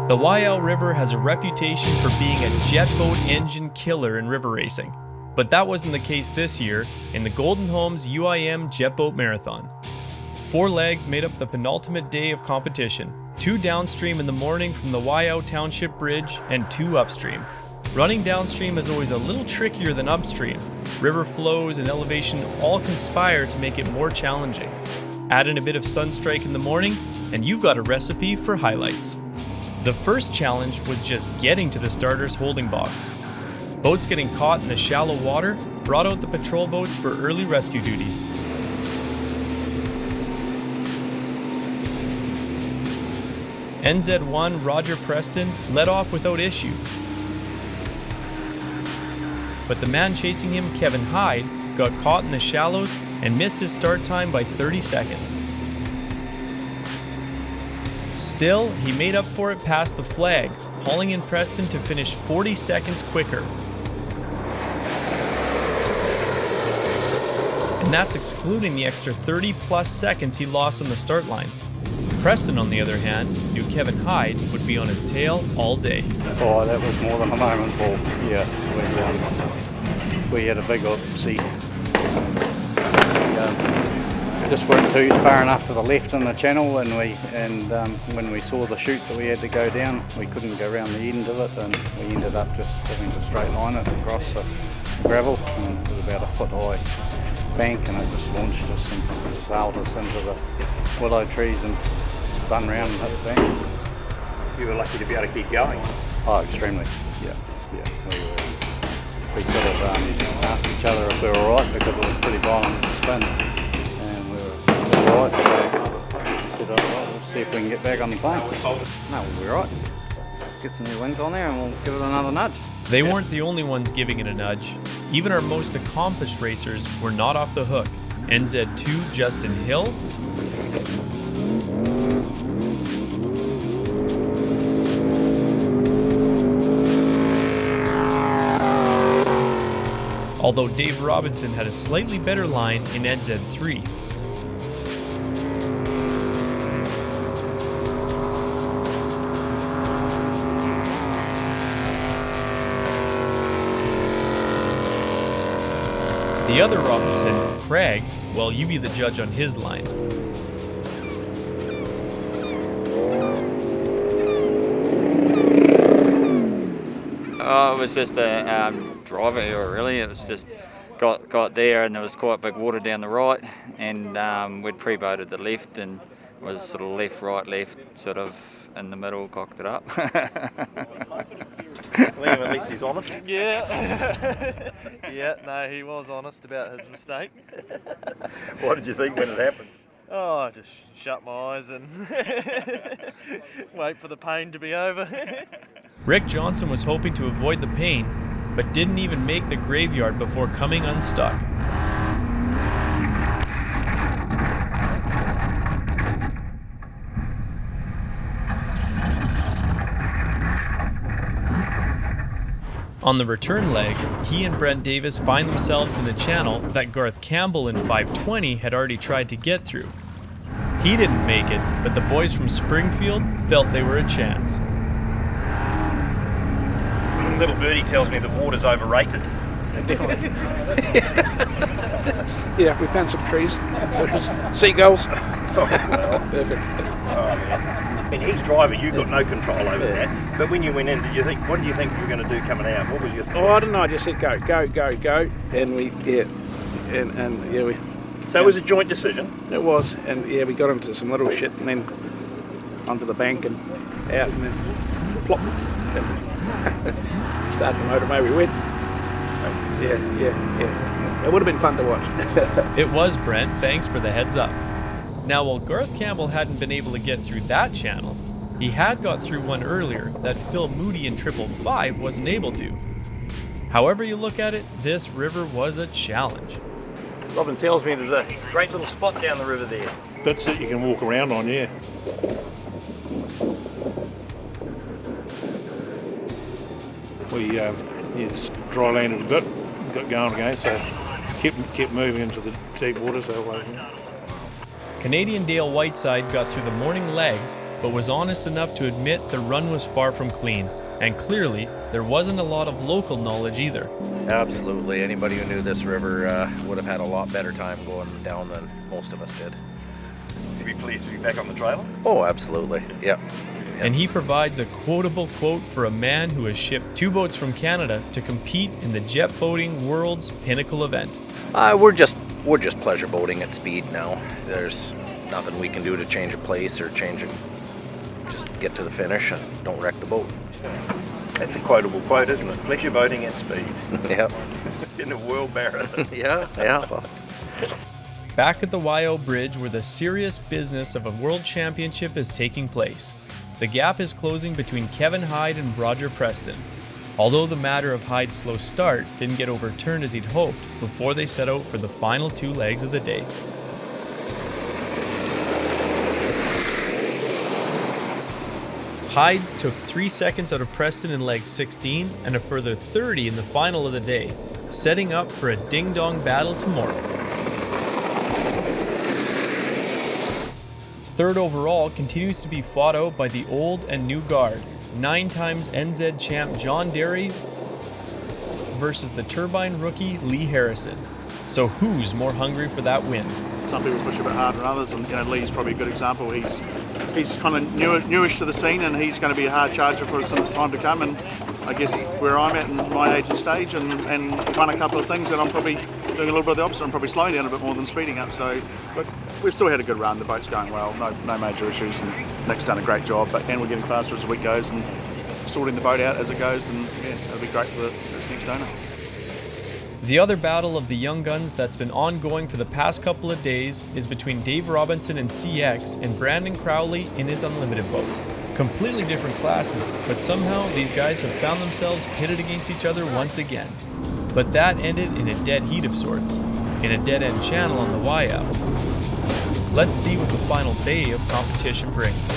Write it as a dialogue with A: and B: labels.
A: The Waiau River has a reputation for being a jet boat engine killer in river racing, but that wasn't the case this year in the Golden Homes UIM Jet Boat Marathon. 4 legs made up the penultimate day of competition, 2 downstream in the morning from the Waiau Township Bridge and 2 upstream. Running downstream is always a little trickier than upstream. River flows and elevation all conspire to make it more challenging. Add in a bit of sunstrike in the morning, and you've got a recipe for highlights. The first challenge was just getting to the starter's holding box. Boats getting caught in the shallow water brought out the patrol boats for early rescue duties. NZ1 Roger Preston led off without issue. But the man chasing him, Kevin Hyde, got caught in the shallows and missed his start time by 30 seconds. Still, he made up for it past the flag, hauling in Preston to finish 40 seconds quicker. And that's excluding the extra 30+ seconds he lost on the start line. Preston, on the other hand, knew Kevin Hyde would be on his tail all day.
B: Oh, that was more than a moment, Paul. Yeah, we had a big upset. We just weren't too far enough to the left in the channel, and when we saw the chute that we had to go down, we couldn't go around the end of it, and we ended up just having to straight line it across the gravel, and it was about a foot high bank, and it just launched us and sailed us into the willow trees and spun round and hit the bank.
C: You were lucky to be able to keep going.
B: Oh, extremely. Yeah. We could have asked each other if we were all right, because it was pretty violent spin, and we were all right. So we said, let's see if we can get back on the plane. No, we'll be all right. Get some new wings on there and we'll give it another nudge.
A: They weren't the only ones giving it a nudge. Even our most accomplished racers were not off the hook. NZ2 Justin Hill, although Dave Robinson had a slightly better line in NZ3. The other Robinson, Craig, well, you be the judge on his line.
D: Oh, it was just a driver error, really. It was just got there, and there was quite big water down the right, and we'd pre-boated the left, and was sort of left, right, left, sort of in the middle, cocked it up.
C: Liam, at least he's honest.
E: Yeah. Yeah, no, he was honest about his mistake.
C: What did you think when it happened?
E: Oh, I just shut my eyes and wait for the pain to be over.
A: Rick Johnson was hoping to avoid the pain, but didn't even make the graveyard before coming unstuck. On the return leg, he and Brent Davis find themselves in a channel that Garth Campbell in 520 had already tried to get through. He didn't make it, but the boys from Springfield felt they were a chance.
C: Little birdie tells me the water's overrated.
F: Definitely. Yeah, we found some trees, bushes, seagulls. Perfect.
C: I mean, he's driver, you've got no control over that. But when you went in, what did you think you were going to do coming out? What was your thought?
F: Oh, I don't know. I just said go, and we we.
C: So it was a joint decision.
F: It was, and we got into some little shit, and then onto the bank and out, and then plop, and started the motor. Maybe we went. Yeah. It would have been fun to watch.
A: It was, Brent. Thanks for the heads up. Now, while Garth Campbell hadn't been able to get through that channel, he had got through one earlier that Phil Moody in 555 wasn't able to. However you look at it, this river was a challenge.
C: Robin tells me there's a great little spot down the river there.
G: Bits that you can walk around on, yeah. We just dry landed a bit, got going again, so kept moving into the deep water. So
A: Canadian Dale Whiteside got through the morning legs, but was honest enough to admit the run was far from clean, and clearly there wasn't a lot of local knowledge either.
H: Absolutely. Anybody who knew this river would have had a lot better time going down than most of us did.
C: You'd be pleased to be back on the trailer?
H: Oh, absolutely. Yep.
A: And he provides a quotable quote for a man who has shipped 2 boats from Canada to compete in the jet boating world's pinnacle event.
H: We're just pleasure boating at speed now. There's nothing we can do to change a place or change it. Just get to the finish and don't wreck the boat.
C: That's a quotable quote, isn't it? Pleasure boating at speed.
H: Yep.
C: In a world marathon.
H: Yeah. Well.
A: Back at the Waiau Bridge, where the serious business of a world championship is taking place, the gap is closing between Kevin Hyde and Roger Preston. Although the matter of Hyde's slow start didn't get overturned as he'd hoped before they set out for the final 2 legs of the day. Hyde took 3 seconds out of Preston in leg 16 and a further 30 in the final of the day, setting up for a ding-dong battle tomorrow. Third overall continues to be fought out by the old and new guard, 9 times NZ champ John Derry versus the turbine rookie Lee Harrison. So who's more hungry for that win?
F: Some people push a bit harder than others, and Lee's probably a good example. He's kind of newish to the scene, and he's going to be a hard charger for some time to come. And I guess where I'm at in my age and stage, and won a couple of things, and I'm probably doing a little bit of the opposite. I'm probably slowing down a bit more than speeding up. So, but we've still had a good run. The boat's going well, no major issues, and Nick's done a great job. And we're getting faster as the week goes, and sorting the boat out as it goes, and yeah, it'll be great for this next owner.
A: The other battle of the young guns that's been ongoing for the past couple of days is between Dave Robinson in CX and Brandon Crowley in his Unlimited boat. Completely different classes, but somehow these guys have found themselves pitted against each other once again. But that ended in a dead heat of sorts, in a dead-end channel on the Waiau. Let's see what the final day of competition brings.